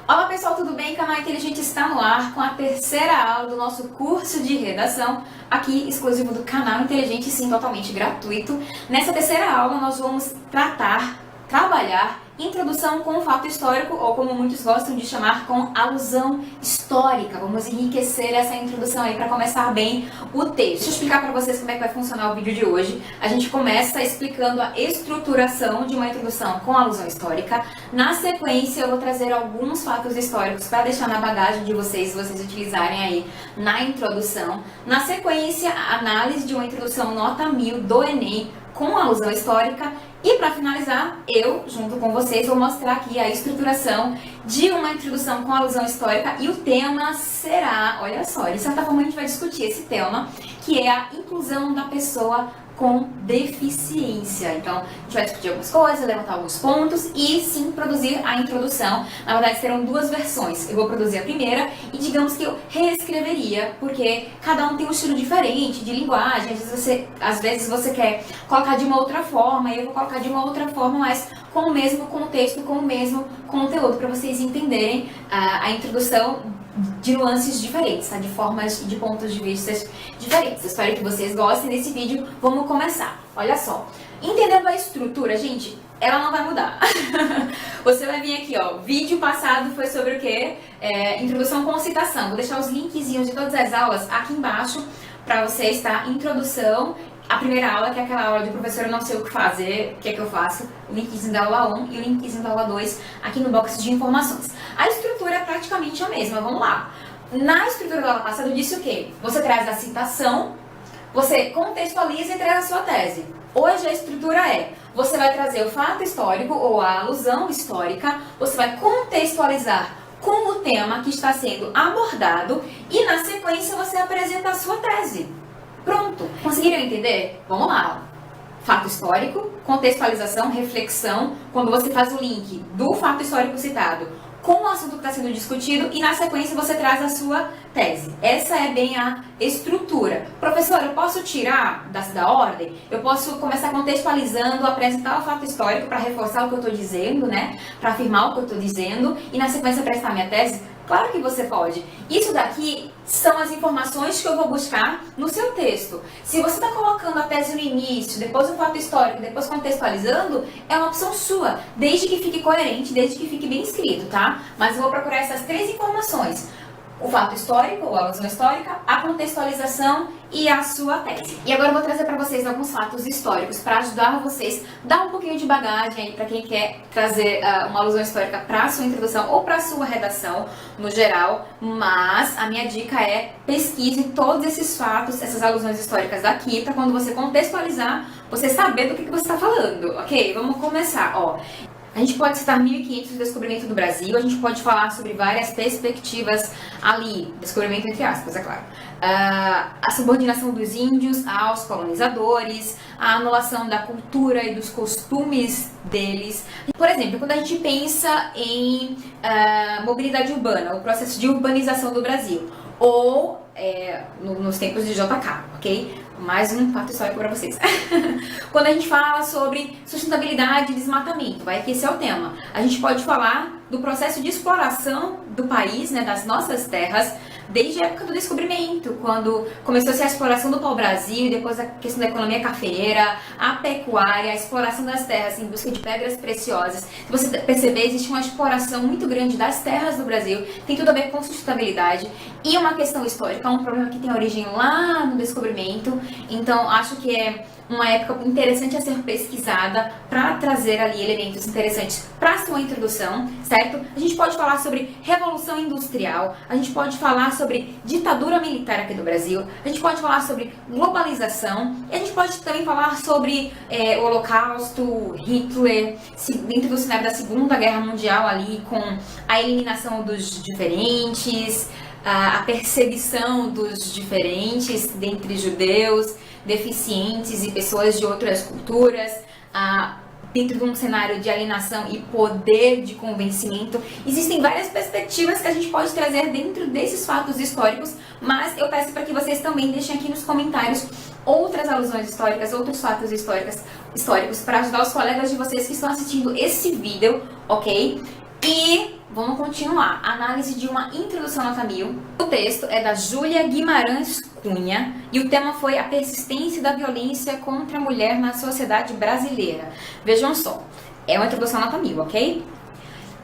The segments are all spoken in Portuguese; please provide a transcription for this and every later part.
Olá pessoal, tudo bem? Canal Inteligente está no ar com a terceira aula do nosso curso de redação, aqui exclusivo do Canal Inteligente, sim, totalmente gratuito. Nessa terceira aula nós vamos trabalhar introdução com fato histórico, ou como muitos gostam de chamar, com alusão histórica. Vamos enriquecer essa introdução aí para começar bem o texto. Deixa eu explicar para vocês como é que vai funcionar o vídeo de hoje. A gente começa explicando a estruturação de uma introdução com alusão histórica. Na sequência eu vou trazer alguns fatos históricos para deixar na bagagem de vocês, se vocês utilizarem aí na introdução. Na sequência, a análise de uma introdução nota 1000 do Enem com alusão histórica. E para finalizar, eu, junto com vocês, vou mostrar aqui a estruturação de uma introdução com alusão histórica e o tema será, olha só, de certa forma a gente vai discutir esse tema, que é a inclusão da pessoa com deficiência. Então, a gente vai discutir algumas coisas, levantar alguns pontos e sim produzir a introdução. Na verdade, serão duas versões. Eu vou produzir a primeira e digamos que eu reescreveria, porque cada um tem um estilo diferente de linguagem. Às vezes você quer colocar de uma outra forma e eu vou colocar de uma outra forma, mas com o mesmo contexto, com o mesmo conteúdo, para vocês entenderem a introdução de nuances diferentes, tá? De formas e de pontos de vista diferentes. Eu espero que vocês gostem desse vídeo. Vamos começar. Olha só. Entendendo a estrutura, gente, ela não vai mudar. Você vai vir aqui, ó. Vídeo passado foi sobre o quê? Introdução com citação. Vou deixar os linkzinhos de todas as aulas aqui embaixo para vocês, tá? Introdução. A primeira aula, que é aquela aula de professor, eu não sei o que fazer, o que é que eu faço, o linkzinho da aula 1 e o linkzinho da aula 2 aqui no box de informações. A estrutura é praticamente a mesma, vamos lá. Na estrutura da aula passada eu disse o quê? Você traz a citação, você contextualiza e traz a sua tese. Hoje a estrutura é, você vai trazer o fato histórico ou a alusão histórica, você vai contextualizar com o tema que está sendo abordado e na sequência você apresenta a sua tese. Pronto! Conseguiram entender? Vamos lá! Fato histórico, contextualização, reflexão, quando você faz o link do fato histórico citado com o assunto que está sendo discutido e na sequência você traz a sua tese. Essa é bem a estrutura. Professor, eu posso tirar da ordem? Eu posso começar contextualizando, apresentar o fato histórico para reforçar o que eu estou dizendo, né? Para afirmar o que eu estou dizendo e na sequência apresentar a minha tese? Claro que você pode. Isso daqui são as informações que eu vou buscar no seu texto. Se você está colocando a tese no início, depois o fato histórico, depois contextualizando, é uma opção sua, desde que fique coerente, desde que fique bem escrito, tá? Mas eu vou procurar essas três informações. O fato histórico, ou a alusão histórica, a contextualização e a sua tese. E agora eu vou trazer para vocês alguns fatos históricos para ajudar vocês, dar um pouquinho de bagagem aí para quem quer trazer uma alusão histórica para a sua introdução ou para a sua redação no geral. Mas a minha dica é pesquise todos esses fatos, essas alusões históricas daqui, para quando você contextualizar, você saber do que você está falando, ok? Vamos começar, ó. A gente pode citar 1500 do descobrimento do Brasil, a gente pode falar sobre várias perspectivas ali, descobrimento entre aspas, é claro. A subordinação dos índios aos colonizadores, a anulação da cultura e dos costumes deles. Por exemplo, quando a gente pensa em mobilidade urbana, o processo de urbanização do Brasil, ou nos tempos de JK, ok? Mais um fato histórico para vocês. Quando a gente fala sobre sustentabilidade e desmatamento, vai que esse é o tema. A gente pode falar do processo de exploração do país, né, das nossas terras, desde a época do descobrimento, quando começou-se a exploração do pau-brasil, depois a questão da economia cafeeira, a pecuária, a exploração das terras em busca de pedras preciosas. Se você perceber, existe uma exploração muito grande das terras do Brasil, tem tudo a ver com sustentabilidade e uma questão histórica, um problema que tem origem lá no descobrimento. Então, acho que é uma época interessante a ser pesquisada para trazer ali elementos interessantes para a sua introdução, certo? A gente pode falar sobre revolução industrial, a gente pode falar sobre ditadura militar aqui do Brasil, a gente pode falar sobre globalização, e a gente pode também falar sobre o Holocausto, Hitler, dentro do cenário da Segunda Guerra Mundial ali, com a eliminação dos diferentes, a perseguição dos diferentes dentre judeus, deficientes e pessoas de outras culturas, dentro de um cenário de alienação e poder de convencimento. Existem várias perspectivas que a gente pode trazer dentro desses fatos históricos, mas eu peço para que vocês também deixem aqui nos comentários outras alusões históricas, outros fatos históricos para ajudar os colegas de vocês que estão assistindo esse vídeo, ok? E vamos continuar. Análise de uma introdução nota 1000. O texto é da Júlia Guimarães Cunha e o tema foi a persistência da violência contra a mulher na sociedade brasileira. Vejam só, é uma introdução nota 1000, ok?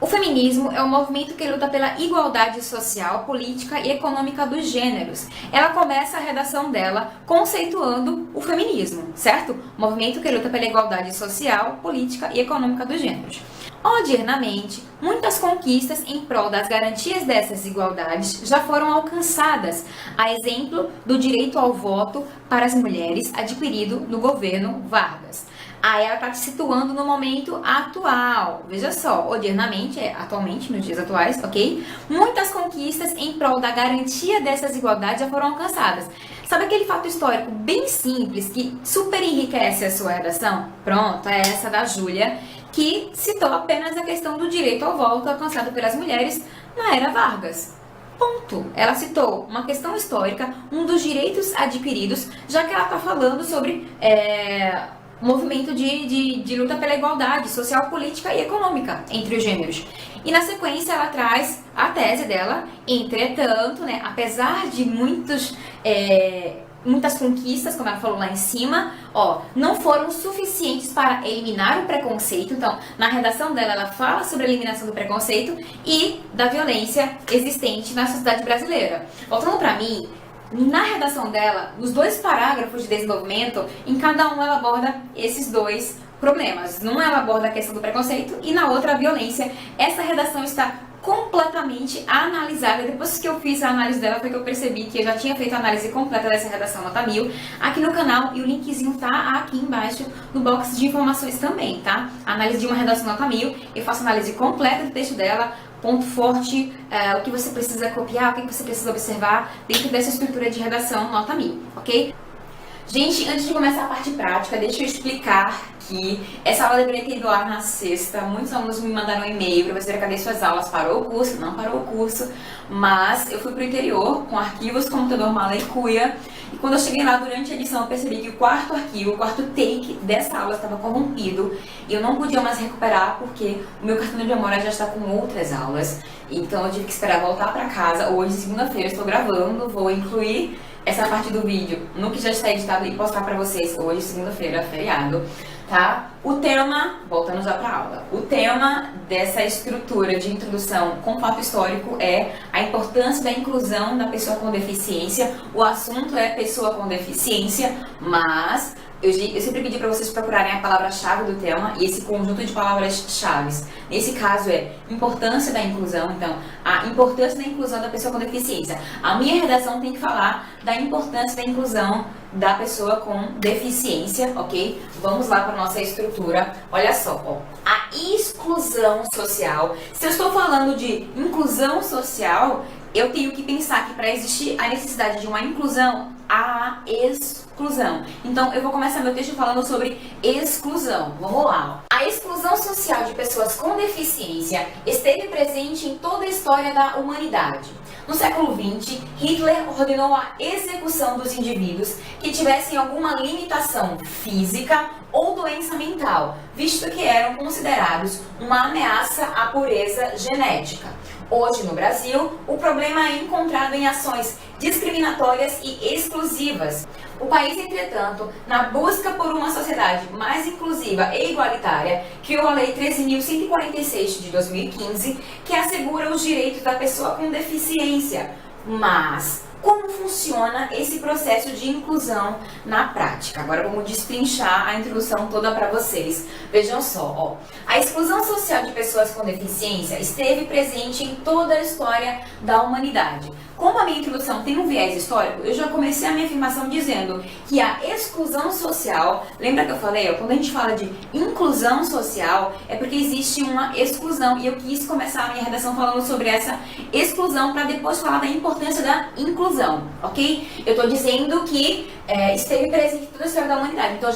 O feminismo é um movimento que luta pela igualdade social, política e econômica dos gêneros. Ela começa a redação dela conceituando o feminismo, certo? Movimento que luta pela igualdade social, política e econômica dos gêneros. Odiernamente, muitas conquistas em prol das garantias dessas igualdades já foram alcançadas, a exemplo do direito ao voto para as mulheres adquirido no governo Vargas. Aí ela está se situando no momento atual. Veja só, odiernamente, atualmente, nos dias atuais, ok? Muitas conquistas em prol da garantia dessas igualdades já foram alcançadas. Sabe aquele fato histórico bem simples que super enriquece a sua redação? Pronto, é essa da Júlia, que citou apenas a questão do direito ao voto alcançado pelas mulheres na era Vargas. Ponto. Ela citou uma questão histórica, um dos direitos adquiridos, já que ela está falando sobre movimento de luta pela igualdade social, política e econômica entre os gêneros. E na sequência ela traz a tese dela, entretanto, né, apesar de muitas conquistas, como ela falou lá em cima, não foram suficientes para eliminar o preconceito. Então, na redação dela, ela fala sobre a eliminação do preconceito e da violência existente na sociedade brasileira. Voltando para mim, na redação dela, nos 2 parágrafos de desenvolvimento, em cada um ela aborda esses 2 problemas. Num ela aborda a questão do preconceito e na outra a violência. Essa redação está completamente analisada. Depois que eu fiz a análise dela, foi que eu percebi que eu já tinha feito a análise completa dessa redação nota 1000 aqui no canal, e o linkzinho tá aqui embaixo no box de informações também, tá? A análise de uma redação nota 1000, eu faço a análise completa do texto dela, ponto forte, o que você precisa copiar, o que você precisa observar dentro dessa estrutura de redação nota 1000, ok? Gente, antes de começar a parte prática, deixa eu explicar que essa aula deveria ter ido ao ar na sexta. Muitos alunos me mandaram um e-mail para dizer cadê suas aulas, parou o curso, não parou o curso, mas eu fui pro interior com arquivos, computador, mala e cuia, e quando eu cheguei lá durante a edição eu percebi que o quarto arquivo, o quarto take dessa aula estava corrompido e eu não podia mais recuperar porque o meu cartão de memória já está com outras aulas, então eu tive que esperar voltar para casa. Hoje, segunda-feira, estou gravando, vou incluir essa parte do vídeo no que já está editado e postar pra vocês hoje, segunda-feira, feriado, tá? O tema, voltando já pra aula, o tema dessa estrutura de introdução com fato histórico é a importância da inclusão da pessoa com deficiência. O assunto é pessoa com deficiência, mas eu sempre pedi para vocês procurarem a palavra-chave do tema e esse conjunto de palavras-chave. Nesse caso é importância da inclusão, então a importância da inclusão da pessoa com deficiência. A minha redação tem que falar da importância da inclusão da pessoa com deficiência, ok? Vamos lá para nossa estrutura. Olha só, a exclusão social. Se eu estou falando de inclusão social, eu tenho que pensar que para existir a necessidade de uma inclusão, há exclusão. Então, eu vou começar meu texto falando sobre exclusão. Vamos lá. A exclusão social de pessoas com deficiência esteve presente em toda a história da humanidade. No século XX, Hitler ordenou a execução dos indivíduos que tivessem alguma limitação física ou doença mental, visto que eram considerados uma ameaça à pureza genética. Hoje, no Brasil, o problema é encontrado em ações discriminatórias e exclusivas. O país, entretanto, na busca por uma sociedade mais inclusiva e igualitária, criou a Lei 13.146 de 2015, que assegura os direitos da pessoa com deficiência. Mas como funciona esse processo de inclusão na prática? Agora vamos destrinchar a introdução toda para vocês. Vejam só, a exclusão social de pessoas com deficiência esteve presente em toda a história da humanidade. Como a minha introdução tem um viés histórico, eu já comecei a minha afirmação dizendo que a exclusão social, lembra que eu falei, quando a gente fala de inclusão social, é porque existe uma exclusão, e eu quis começar a minha redação falando sobre essa exclusão para depois falar da importância da inclusão, ok? Eu estou dizendo que esteve presente em toda a história da humanidade, então eu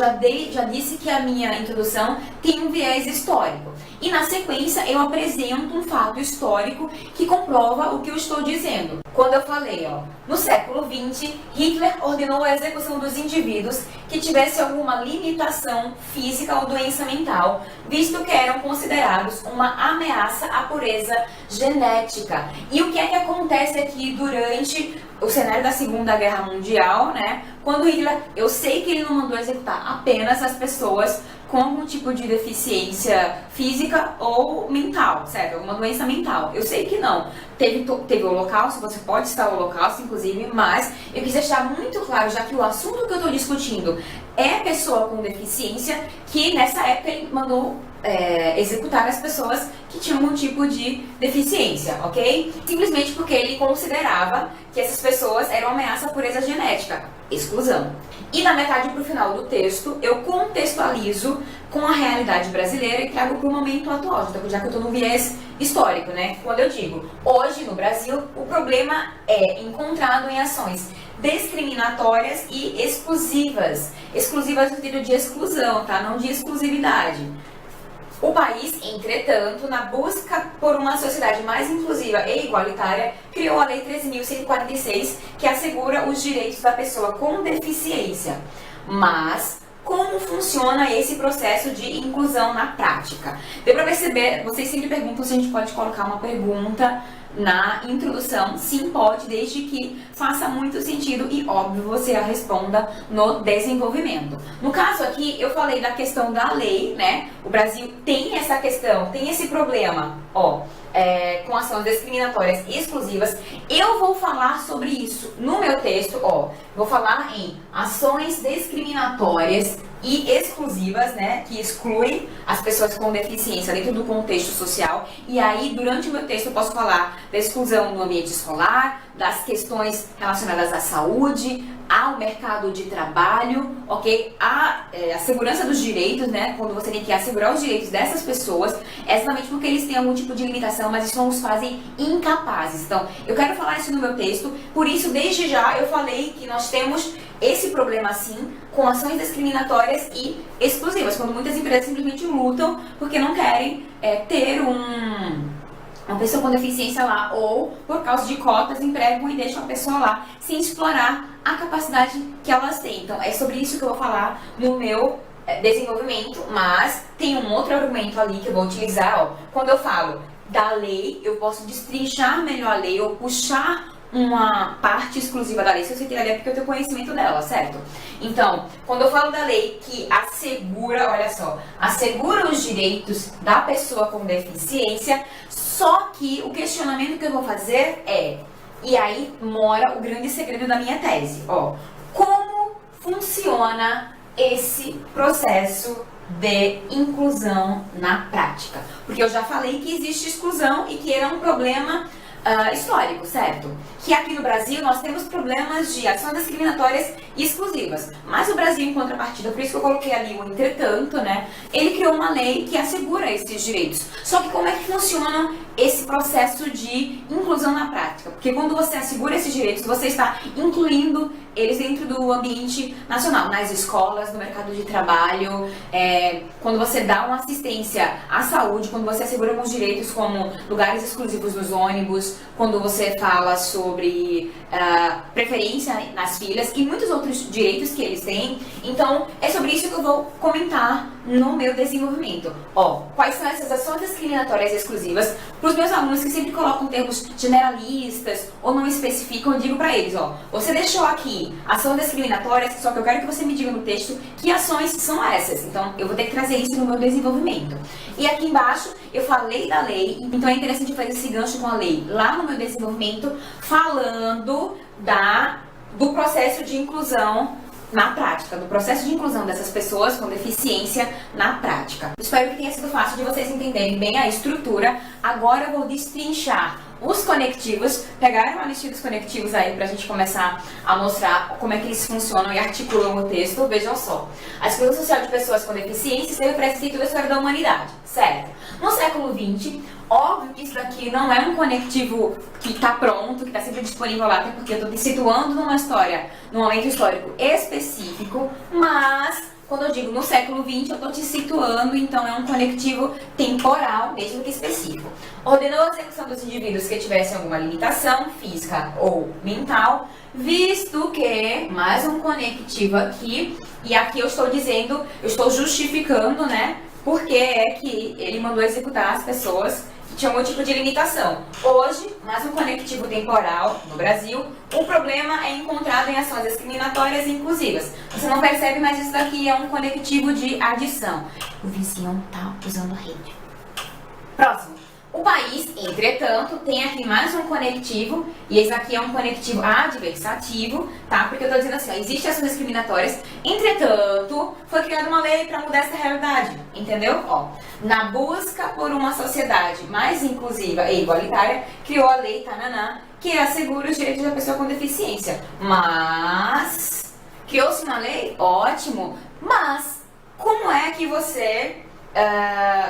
já disse que a minha introdução tem um viés histórico. E na sequência eu apresento um fato histórico que comprova o que eu estou dizendo. Quando eu falei, no século XX, Hitler ordenou a execução dos indivíduos que tivessem alguma limitação física ou doença mental, visto que eram considerados uma ameaça à pureza genética. E o que é que acontece aqui durante o cenário da Segunda Guerra Mundial, né? Quando Hitler, eu sei que ele não mandou executar apenas as pessoas com algum tipo de deficiência física ou mental, certo? Alguma doença mental. Eu sei que não. Teve o Holocausto, você pode citar o Holocausto, inclusive, mas eu quis deixar muito claro, já que o assunto que eu estou discutindo é pessoa com deficiência, que nessa época ele mandou executar as pessoas que tinham algum tipo de deficiência, ok? Simplesmente porque ele considerava que essas pessoas eram ameaça à pureza genética, exclusão. E da metade para o final do texto, eu contextualizo com a realidade brasileira e trago para o momento atual, já que eu estou no viés histórico, né? Quando eu digo, hoje no Brasil, o problema é encontrado em ações discriminatórias e exclusivas. Exclusivas no sentido de exclusão, tá? Não de exclusividade. O país, entretanto, na busca por uma sociedade mais inclusiva e igualitária, criou a Lei 13.146, que assegura os direitos da pessoa com deficiência. Mas como funciona esse processo de inclusão na prática? Deu para perceber, vocês sempre perguntam se a gente pode colocar uma pergunta na introdução. Sim, pode, desde que faça muito sentido e, óbvio, você a responda no desenvolvimento. No caso aqui, eu falei da questão da lei, né? O Brasil tem essa questão, tem esse problema, com ações discriminatórias e exclusivas. Eu vou falar sobre isso no meu texto, vou falar em ações discriminatórias e exclusivas, né, que excluem as pessoas com deficiência dentro do contexto social. E aí, durante o meu texto, eu posso falar da exclusão no ambiente escolar, das questões relacionadas à saúde, ao mercado de trabalho, ok? A segurança dos direitos, né? Quando você tem que assegurar os direitos dessas pessoas, é exatamente porque eles têm algum tipo de limitação, mas isso não os fazem incapazes. Então, eu quero falar isso no meu texto, por isso, desde já, eu falei que nós temos esse problema, sim, com ações discriminatórias e exclusivas, quando muitas empresas simplesmente lutam porque não querem ter uma pessoa com deficiência lá, ou por causa de cotas empregam e deixam a pessoa lá sem explorar a capacidade que elas têm. Então é sobre isso que eu vou falar no meu desenvolvimento, mas tem um outro argumento ali que eu vou utilizar, quando eu falo da lei, eu posso destrinchar melhor a lei ou puxar uma parte exclusiva da lei, se eu citei a lei é porque eu tenho conhecimento dela, certo? Então, quando eu falo da lei que assegura, olha só, assegura os direitos da pessoa com deficiência, só que o questionamento que eu vou fazer e aí mora o grande segredo da minha tese, como funciona esse processo de inclusão na prática? Porque eu já falei que existe exclusão e que era um problema histórico, certo? Que aqui no Brasil nós temos problemas de ações discriminatórias e exclusivas. Mas o Brasil, em contrapartida, por isso que eu coloquei ali o entretanto, né? Ele criou uma lei que assegura esses direitos. Só que como é que funciona esse processo de inclusão na prática? Porque quando você assegura esses direitos, você está incluindo eles dentro do ambiente nacional, nas escolas, no mercado de trabalho, quando você dá uma assistência à saúde, quando você assegura alguns direitos como lugares exclusivos nos ônibus, quando você fala sobre preferência nas filas e muitos outros direitos que eles têm. Então, é sobre isso que eu vou comentar no meu desenvolvimento. Quais são essas ações discriminatórias exclusivas? Para os meus alunos que sempre colocam termos generalistas ou não especificam, eu digo para eles, você deixou aqui ações discriminatórias, só que eu quero que você me diga no texto que ações são essas. Então, eu vou ter que trazer isso no meu desenvolvimento. E aqui embaixo, eu falei da lei, então é interessante fazer esse gancho com a lei lá no meu desenvolvimento, falando do processo de inclusão na prática, do processo de inclusão dessas pessoas com deficiência na prática. Espero que tenha sido fácil de vocês entenderem bem a estrutura. Agora eu vou destrinchar os conectivos, pegar uma listinha dos conectivos aí pra gente começar a mostrar como é que eles funcionam e articulam o texto. Vejam só. A exclusão social de pessoas com deficiência esteve presente em toda a história da humanidade, certo? No século XX, óbvio que isso daqui não é um conectivo que está pronto, que está sempre disponível lá, até porque eu estou me situando numa história, num momento histórico específico, mas Quando eu digo no século XX, eu estou te situando, então é um conectivo temporal, mesmo que específico. Ordenou a execução dos indivíduos que tivessem alguma limitação física ou mental, visto que, mais um conectivo aqui, e aqui eu estou dizendo, eu estou justificando, né, porque é que ele mandou executar as pessoas que tinham algum tipo de limitação. Hoje, mais um conectivo temporal no Brasil, o problema é encontrado em ações discriminatórias e inclusivas. Você não percebe, mas isso daqui é um conectivo de adição. O vizinho tá usando a rede. Próximo. O país, entretanto, tem aqui mais um conectivo, e esse aqui é um conectivo adversativo, tá? Porque eu tô dizendo assim, ó, existem ações discriminatórias, entretanto, foi criada uma lei para mudar essa realidade, entendeu? Ó, na busca por uma sociedade mais inclusiva e igualitária, criou a lei Tananã, que assegura os direitos da pessoa com deficiência. Mas, criou-se uma lei? Ótimo, mas como é que você...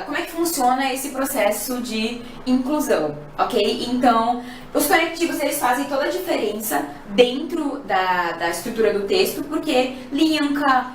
como é que funciona esse processo de inclusão, ok? Então, os conectivos, eles fazem toda a diferença dentro da estrutura do texto, porque linka,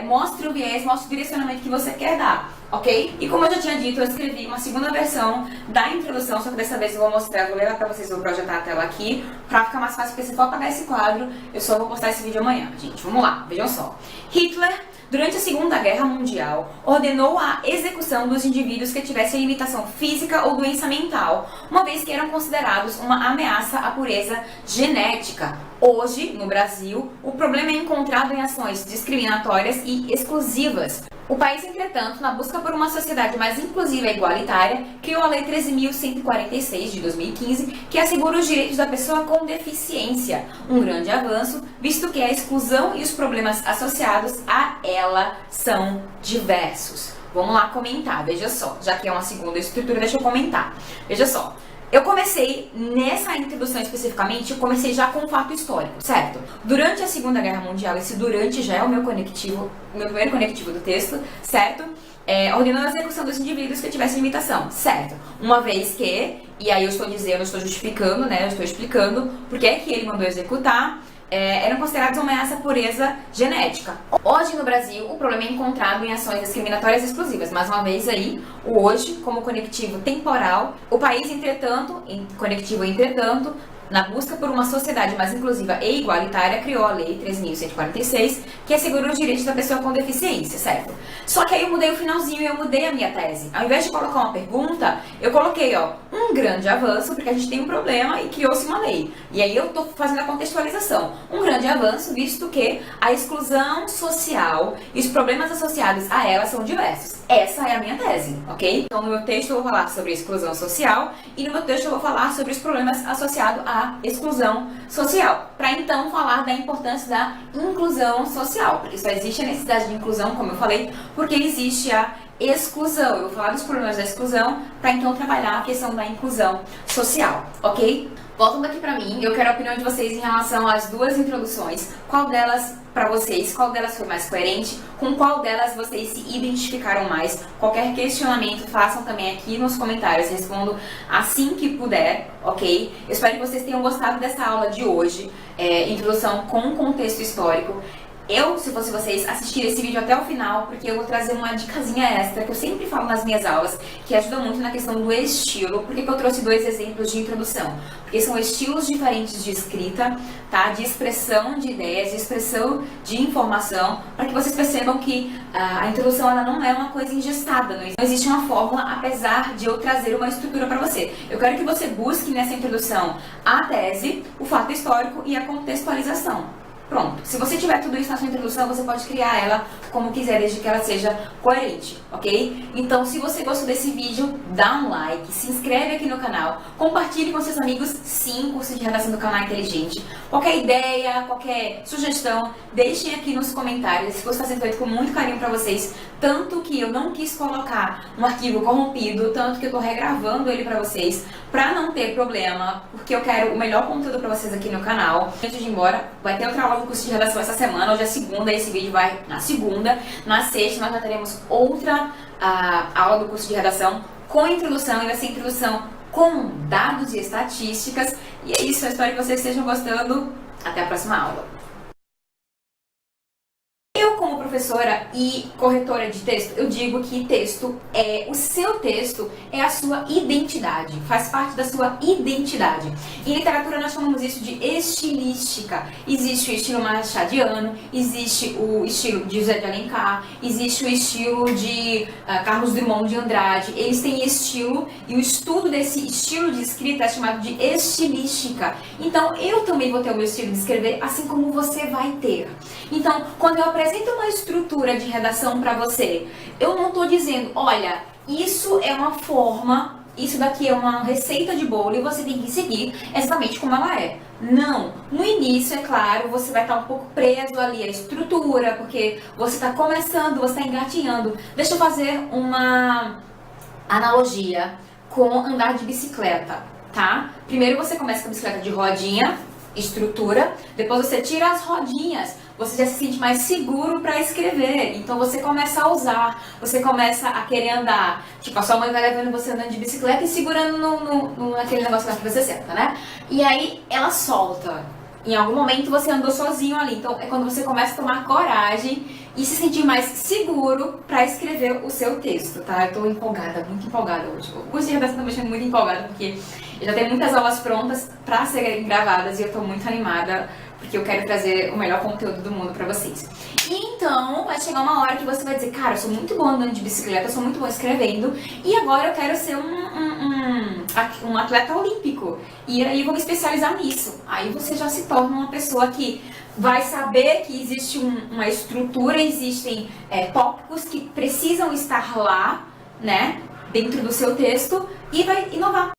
mostra o viés, mostra o direcionamento que você quer dar, ok? E como eu já tinha dito, eu escrevi uma segunda versão da introdução, só que dessa vez eu vou mostrar, vou levar pra vocês, vou projetar a tela aqui, pra ficar mais fácil, porque se for apagar esse quadro, eu só vou postar esse vídeo amanhã, gente. Vamos lá, vejam só. Hitler, durante a Segunda Guerra Mundial, ordenou a execução dos indivíduos que tivessem limitação física ou doença mental, uma vez que eram considerados uma ameaça à pureza genética. Hoje, no Brasil, o problema é encontrado em ações discriminatórias e exclusivas. O país, entretanto, na busca por uma sociedade mais inclusiva e igualitária, criou a Lei 13.146 de 2015, que assegura os direitos da pessoa com deficiência. Um grande avanço, visto que a exclusão e os problemas associados a ela são diversos. Vamos lá comentar, veja só. Já que é uma segunda estrutura, deixa eu comentar. Veja só. Eu comecei, nessa introdução especificamente, eu comecei já com um fato histórico, certo? Durante a Segunda Guerra Mundial, esse durante já é o meu conectivo, o meu primeiro conectivo do texto, certo? Ordenando a execução dos indivíduos que tivessem limitação, certo? Uma vez que, e aí eu estou dizendo, eu estou justificando, né? Eu estou explicando porque é que ele mandou executar, eram considerados uma ameaça à pureza genética. Hoje no Brasil, o problema é encontrado em ações discriminatórias exclusivas. Mais uma vez aí, o hoje como conectivo temporal. O país, entretanto, conectivo entretanto, na busca por uma sociedade mais inclusiva e igualitária, criou a Lei 13.146, que assegura os direitos da pessoa com deficiência, certo? Só que aí eu mudei o finalzinho e eu mudei a minha tese. Ao invés de colocar uma pergunta, eu coloquei, ó, um grande avanço, porque a gente tem um problema e criou-se uma lei. E aí eu tô fazendo a contextualização. Um grande avanço, visto que a exclusão social e os problemas associados a ela são diversos. Essa é a minha tese, ok? Então no meu texto eu vou falar sobre a exclusão social e no meu texto eu vou falar sobre os problemas associados à exclusão social, para então falar da importância da inclusão social, porque só existe a necessidade de inclusão, como eu falei, porque existe a exclusão. Eu vou falar dos problemas da exclusão para então trabalhar a questão da inclusão social, ok? Voltando aqui para mim, eu quero a opinião de vocês em relação às duas introduções. Qual delas, para vocês, qual delas foi mais coerente? Com qual delas vocês se identificaram mais? Qualquer questionamento, façam também aqui nos comentários. Respondo assim que puder, ok? Eu espero que vocês tenham gostado dessa aula de hoje. Introdução com contexto histórico. Eu, se fosse vocês, assistir esse vídeo até o final, porque eu vou trazer uma dicasinha extra que eu sempre falo nas minhas aulas, que ajuda muito na questão do estilo. Por que eu trouxe dois exemplos de introdução? Porque são estilos diferentes de escrita, tá? De expressão de ideias, de expressão de informação, para que vocês percebam que a introdução ela não é uma coisa engestada, não existe uma fórmula, apesar de eu trazer uma estrutura para você. Eu quero que você busque nessa introdução a tese, o fato histórico e a contextualização. Pronto, se você tiver tudo isso na sua introdução, você pode criar ela como quiser, desde que ela seja coerente, ok? Então, se você gostou desse vídeo, dá um like, se inscreve aqui no canal, compartilhe com seus amigos, sim, o curso de redação do Canal Inteligente. Qualquer ideia, qualquer sugestão, deixem aqui nos comentários. Esse curso está sendo feito com muito carinho para vocês, tanto que eu não quis colocar um arquivo corrompido, tanto que eu tô regravando ele para vocês, para não ter problema, porque eu quero o melhor conteúdo para vocês aqui no canal. Antes de ir embora, vai ter outra aula do curso de redação essa semana, hoje é segunda, esse vídeo vai na segunda. Na sexta nós já teremos outra aula do curso de redação com introdução, e vai ser introdução com dados e estatísticas. E é isso, eu espero que vocês estejam gostando. Até a próxima aula. Eu, como professora e corretora de texto, eu digo que o seu texto é a sua identidade, faz parte da sua identidade. Em literatura nós chamamos isso de estilística. Existe o estilo machadiano, existe o estilo de José de Alencar, existe o estilo de Carlos Drummond de Andrade. Eles têm estilo e o estudo desse estilo de escrita é chamado de estilística. Então eu também vou ter o meu estilo de escrever, assim como você vai ter. Então, quando eu apresento uma estrutura de redação para você, eu não estou dizendo, olha, isso é uma forma, isso daqui é uma receita de bolo e você tem que seguir exatamente como ela é. Não. No início, é claro, você vai estar um pouco preso ali à estrutura, porque você está começando, você está engatinhando. Deixa eu fazer uma analogia com andar de bicicleta, tá? Primeiro você começa com a bicicleta de rodinha, estrutura, depois você tira as rodinhas, você já se sente mais seguro para escrever, então você começa a usar, você começa a querer andar, tipo a sua mãe vai levando você andando de bicicleta e segurando naquele negócio lá que você senta, né? E aí ela solta, em algum momento você andou sozinho ali, então é quando você começa a tomar coragem e se sentir mais seguro para escrever o seu texto, tá? Eu tô empolgada, muito empolgada hoje. O curso de redação tá me deixando muito empolgada porque eu já tenho muitas aulas prontas para serem gravadas e eu tô muito animada porque eu quero trazer o melhor conteúdo do mundo para vocês. E então vai chegar uma hora que você vai dizer, cara, eu sou muito boa andando de bicicleta, eu sou muito boa escrevendo e agora eu quero ser um atleta olímpico. E aí eu vou me especializar nisso. Aí você já se torna uma pessoa que vai saber que existe uma estrutura, existem tópicos que precisam estar lá, né, dentro do seu texto e vai inovar.